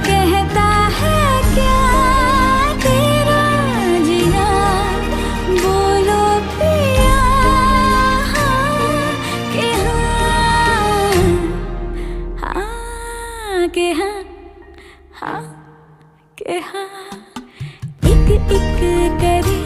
कहता है क्या तेरा जिया, बोलो पिया हाँ कि हाँ, हाँ कि हाँ, हाँ कि हाँ। इक इक करे